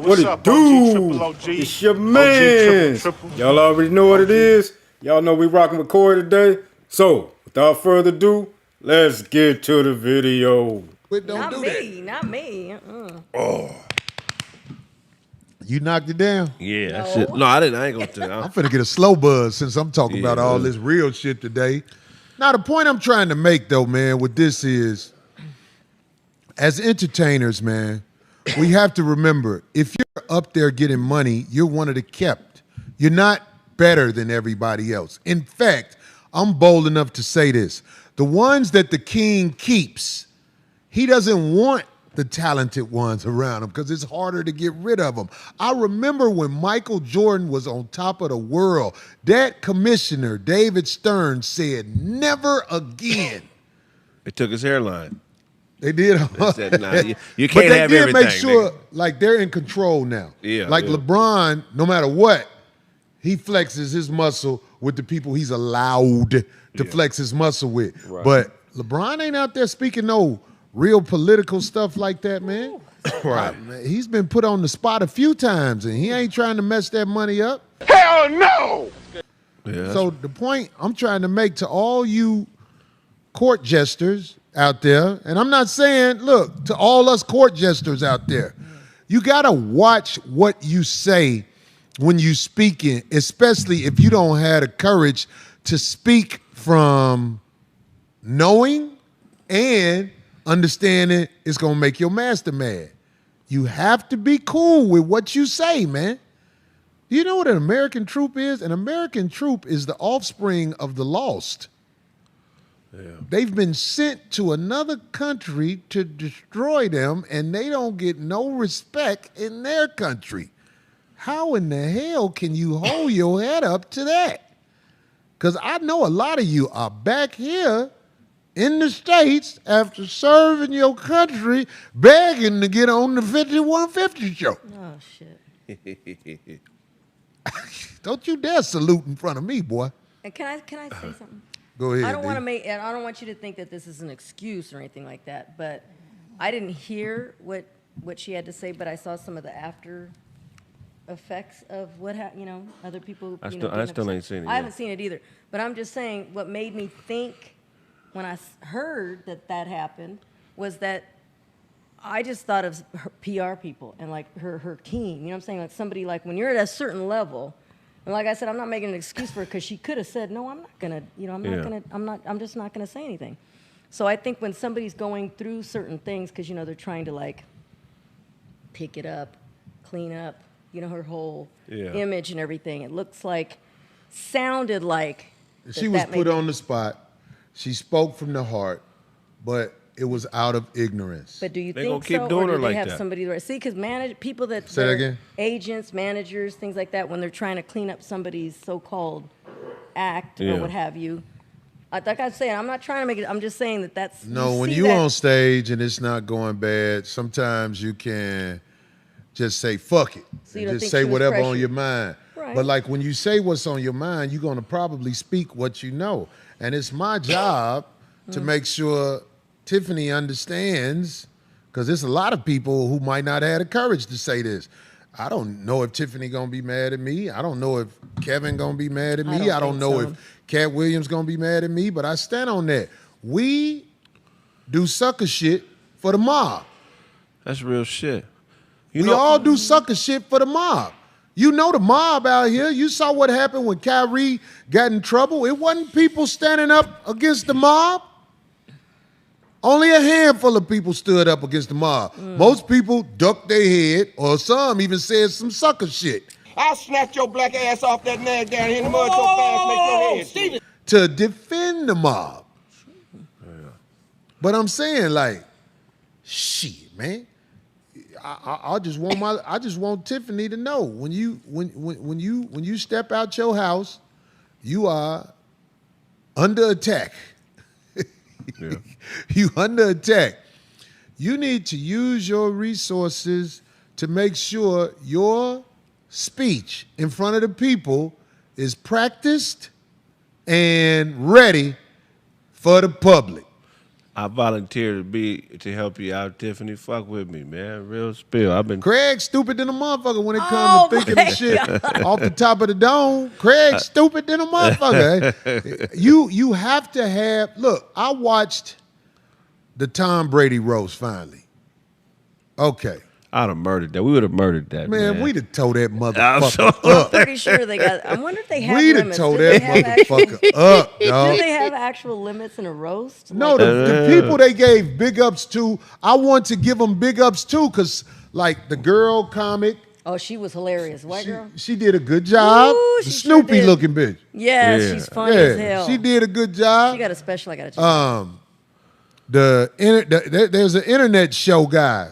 What it do? It's your man. Y'all already know what it is. Y'all know we rocking with Corey today. So, without further ado, let's get to the video. Not me, not me. You knocked it down? Yeah, that No. shit. No, I didn't. I ain't gonna tell you. I'm finna get a slow buzz since I'm talking about all this real shit today. Now, the point I'm trying to make, though, man, with this is, as entertainers, man, we have to remember, if you're up there getting money, you're one of the kept. You're not better than everybody else. In fact, I'm bold enough to say this. The ones that the king keeps, he doesn't want the talented ones around him because it's harder to get rid of them. I remember when Michael Jordan was on top of the world, that commissioner, David Stern, said, never again. They took his hairline. They did. They said, nah, you But can't they have did everything. make sure, nigga. like, they're in control now. Yeah, like yeah. LeBron, no matter what, he flexes his muscle with the people he's allowed to flex his muscle with. Right. But LeBron ain't out there speaking no real political stuff like that, man. Right. Man, he's been put on the spot a few times, and he ain't trying to mess that money up. Hell no! Yeah, So the point I'm trying to make to all you court jesters out there, and I'm not saying, look, to all us court jesters out there, you got to watch what you say when you speaking, especially if you don't have the courage to speak from knowing and understanding it's going to make your master mad. You have to be cool with what you say, man. Do you know what an American troop is? An American troop is the offspring of the lost. Yeah. They've been sent to another country to destroy them, and they don't get no respect in their country. How in the hell can you hold your head up to that? Because I know a lot of you are back here in the States after serving your country, begging to get on the 5150 show. Oh shit. Don't you dare salute in front of me, boy. And can I say something? Go ahead. I don't want to D. make. I don't want you to think that this is an excuse or anything like that. But I didn't hear what she had to say, but I saw some of the after effects of what other people. I getting still upset. ain't seen it I yet. haven't seen it either. But I'm just saying, what made me think when I heard that happened was that I just thought of her PR people and like her team. You know what I'm saying? Like somebody like when you're at a certain level. And like I said, I'm not making an excuse for her because she could have said, no, I'm not gonna, I'm just not gonna say anything. So I think when somebody's going through certain things, because they're trying to like pick it up, clean up, her whole image and everything. It sounded like she was put on the spot. She spoke from the heart, but it was out of ignorance. But do you They think gonna keep so, doing or do her they like have that. somebody there? See, because people that Say that again? agents, managers, things like that, when they're trying to clean up somebody's so-called act Yeah. or what have you, like I'm saying, I'm not trying to make it. I'm just saying that's No, when see you that- on stage and it's not going bad, sometimes you can just say fuck it. So you and don't just think say she was whatever on pressured? your mind. Right. But like when you say what's on your mind, you're gonna probably speak what you know. And it's my job to make sure Tiffany understands, because there's a lot of people who might not have the courage to say this. I don't know if Tiffany gonna be mad at me. I don't know if Kevin gonna be mad at me. I don't think know so. if Cat Williams gonna be mad at me, but I stand on that. We do sucker shit for the mob. That's real shit. We all do sucker shit for the mob. You know the mob out here. You saw what happened when Kyrie got in trouble. It wasn't people standing up against the mob. Only a handful of people stood up against the mob. Most people ducked their head, or some even said some sucker shit. I'll snatch your black ass off that nag down here in the mud so fast, make your head spin. To defend the mob. But I'm saying, like, shit, man. I just want Tiffany to know when you step out your house, you are under attack. Yeah. You under attack. You need to use your resources to make sure your speech in front of the people is practiced and ready for the public. I volunteered to help you out, Tiffany. Fuck with me, man. Real spill. I've been. Craig stupid than a motherfucker when it comes to thinking of shit off the top of the dome. Craig stupid than a motherfucker. You have to have. Look, I watched the Tom Brady roast finally. Okay. I'd have murdered that. We would have murdered that, man. We'd have towed that motherfucker I'm up. pretty sure they got. I wonder if they have We'd have limits. towed Do they that have motherfucker up, Do dog. they have actual limits in a roast? No, the people they gave big ups to, I want to give them big ups too, because like the girl comic, Oh, she was hilarious. White girl. she did a good job. Ooh, The she sure Snoopy did. looking bitch. Yeah, Yeah. she's funny as hell. She did a good job. She got a special. I got to check. There's an internet show guy,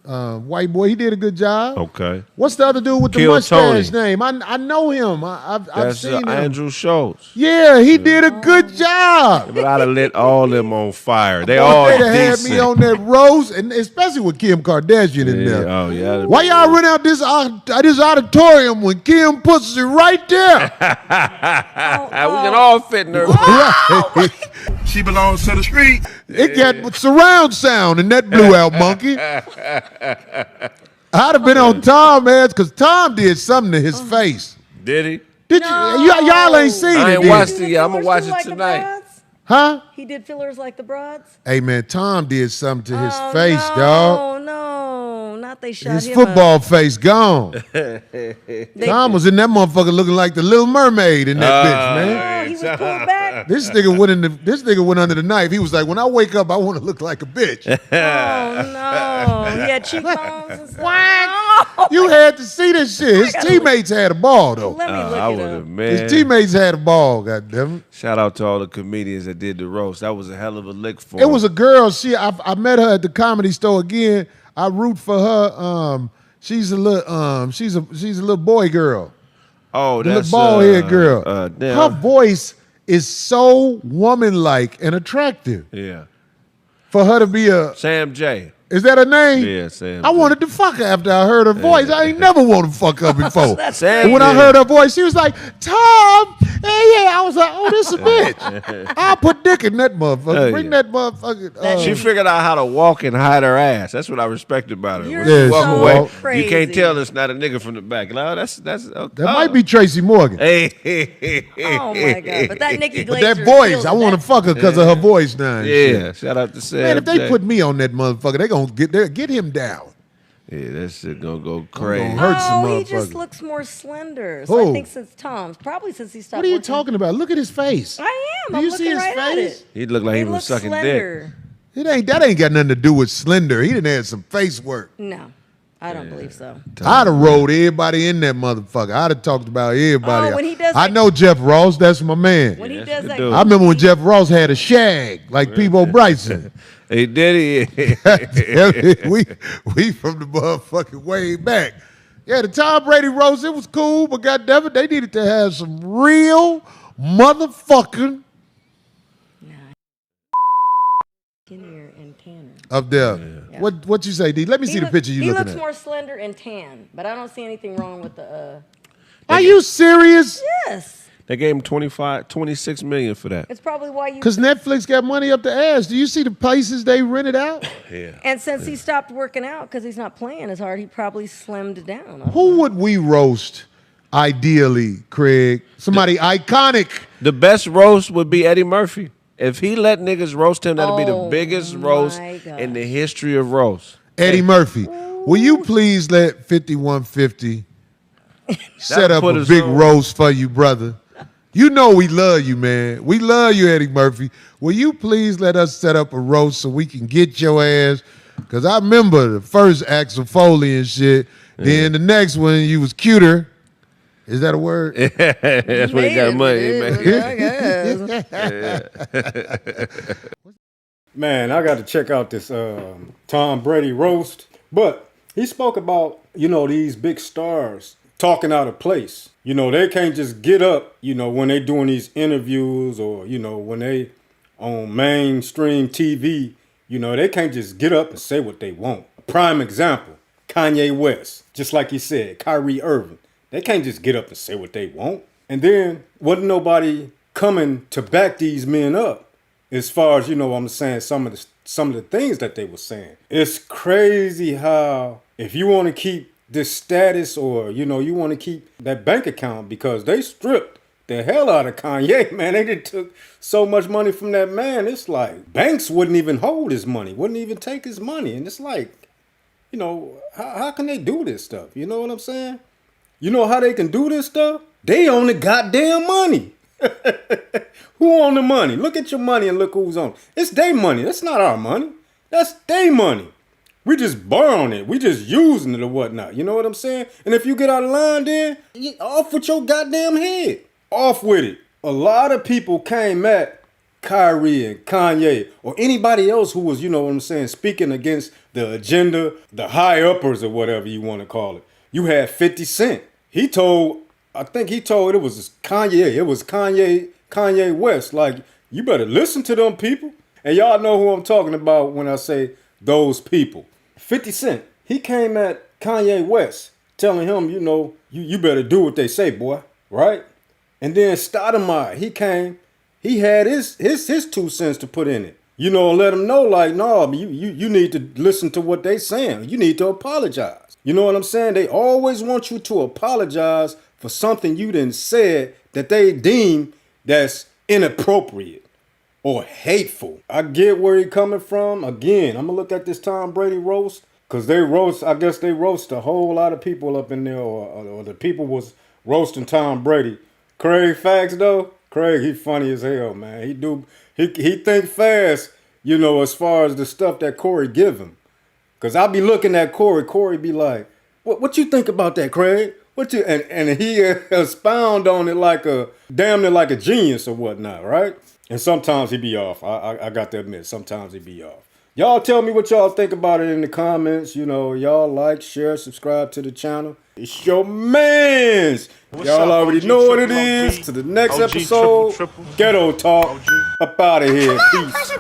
white boy. He did a good job. Okay. What's the other dude with the Kill mustache Tony. name? I know him. I've That's seen him. Andrew Schultz. Yeah, he did a good job. But I'd have lit all them on fire. They Boy, all they'd have had decent. me on that roast, and especially with Kim Kardashian in Yeah, there. oh yeah. Why y'all rent out this auditorium when Kim puts it right there? We can all fit in there. Right. She belongs to the street. It got surround sound in that blew out monkey. I'd have been on Tom ass because Tom did something to his face. Did he? Did you? Y'all ain't seen I it, ain't did watched you? it yet. I'm gonna watch Fillers it like the tonight. broads? Huh? He did fillers like the broads. Hey man, Tom did something to his Oh, face, no, dog. No, not they shot His him football up. face gone. Tom was in that motherfucker looking like the Little Mermaid in that bitch, man. Oh, he was pulled back. This nigga went under the knife. He was like, when I wake up, I want to look like a bitch. Oh no, he had cheekbones and stuff. What? You had to see this shit. His teammates had a ball though. Let me look I it would up. have, man. His teammates had a ball, goddamn it. Shout out to all the comedians that did the roast. That was a hell of a lick for It was him. a girl. I met her at the Comedy Store again. I root for her. She's a little boy girl. Oh, The that's little bald head girl. damn. Her voice is so woman-like and attractive. Yeah. For her to be Sam J. is that her name? Yeah, Sam. I wanted to fuck her after I heard her voice. I ain't never wanted to fuck her before. Sam And when I J. heard her voice, she was like, Tom, yeah. I was like, oh, this a bitch. I'll put dick in that motherfucker. Hell Bring yeah. that motherfucker. She figured out how to walk and hide her ass. That's what I respect about her. You're When she Yeah, walk so away, crazy. you can't tell it's not a nigga from the back. No, that's That might be Tracy Morgan. Hey. Oh my god! But that Nikki But Glaser. that voice, killed I it. want to fuck her because of her voice now. and shit. Yeah, shout out to Sam. Man, if they J. put me on that motherfucker, they gonna get him down. Yeah, that shit gonna go crazy. gonna hurt some No, he just motherfuckers. looks more slender. So Who? I think since Tom's, probably since he stopped. What are you working- talking about? Look at his face. I am. Do I'm you looking see his right at face? it. He looked like he was looks sucking slender. That ain't got nothing to do with slender. He didn't have some face work. No, I don't believe so. I'd have rolled everybody in that motherfucker. I'd have talked about everybody. Oh, when he does I that- know Jeff Ross. That's my man. When he that's does a that, good dude. I remember when Jeff Ross had a shag like Peebo Bryson. He did it. we from the motherfucking way back. Yeah, the Tom Brady roast, it was cool, but goddamn it, they needed to have some real motherfucking skinnier and tanner. up there. Yeah. What you say, D? Let me see the picture you He looking looks at. more slender and tan, but I don't see anything wrong with the. Are you serious? Yes, They gave him 26 million for that. it's probably why you. Because Netflix got money up the ass. Do you see the places they rented out? Yeah. And since he stopped working out because he's not playing as hard, he probably slimmed down. Who would we roast ideally, Craig? Somebody iconic. The best roast would be Eddie Murphy. If he let niggas roast him, that'd be the Oh, biggest roast my God. in the history of roast. Eddie Murphy. Will you please let 5150 set up put a us big on. roast for you, brother? You know we love you, man. We love you, Eddie Murphy. Will you please let us set up a roast so we can get your ass? Because I remember the first Axel Foley and shit. Then the next one, you was cuter. Is that a word? That's when he got money. Man, I got to check out this Tom Brady roast. But he spoke about, these big stars talking out of place. They can't just get up, when they doing these interviews or, when they on mainstream TV, they can't just get up and say what they want. Prime example, Kanye West. Just like he said, Kyrie Irving. They can't just get up and say what they want. And then wasn't nobody coming to back these men up. as far as, you know, I'm saying some of the things that they were saying. It's crazy how if you want to keep this status or, you know, you want to keep that bank account, because they stripped the hell out of Kanye, man. They did took so much money from that man. It's like banks wouldn't even hold his money, wouldn't even take his money. And it's like, you know, how can they do this stuff? You know what I'm saying? You know how they can do this stuff? They own the goddamn money. Who own the money? Look at your money and look who's on. It's their money. That's not our money. That's their money. We just borrowing it. We just using it or whatnot. You know what I'm saying? And if you get out of line, then off with your goddamn head. Off with it. A lot of people came at Kyrie and Kanye or anybody else who was, you know what I'm saying, speaking against the agenda, the high uppers or whatever you want to call it. You had 50 Cent. I think he told it was Kanye West. Like, you better listen to them people. And y'all know who I'm talking about when I say those people. 50 Cent, he came at Kanye West telling him, you know, you better do what they say, boy, right? And then Stoudemire, he came, he had his 2 cents to put in it. You know, let him know, like, no, you need to listen to what they saying. You need to apologize. You know what I'm saying? They always want you to apologize for something you done said that they deem that's inappropriate or hateful. I get where he coming from. Again, I'm gonna look at this Tom Brady roast, because I guess they roast a whole lot of people up in there, or the people was roasting Tom Brady. Craig Facts though, Craig, he funny as hell, man. He think fast, you know, as far as the stuff that Corey give him. Cause I be looking at Corey be like, what you think about that, Craig? And he expound on it like damn near like a genius or whatnot, right? And sometimes he be off. I got to admit, sometimes he be off. Y'all tell me what y'all think about it in the comments. You know, y'all like, share, subscribe to the channel. It's your mans. Y'all already know what it is. To the next episode, Ghetto Talk. Up out of here. Peace.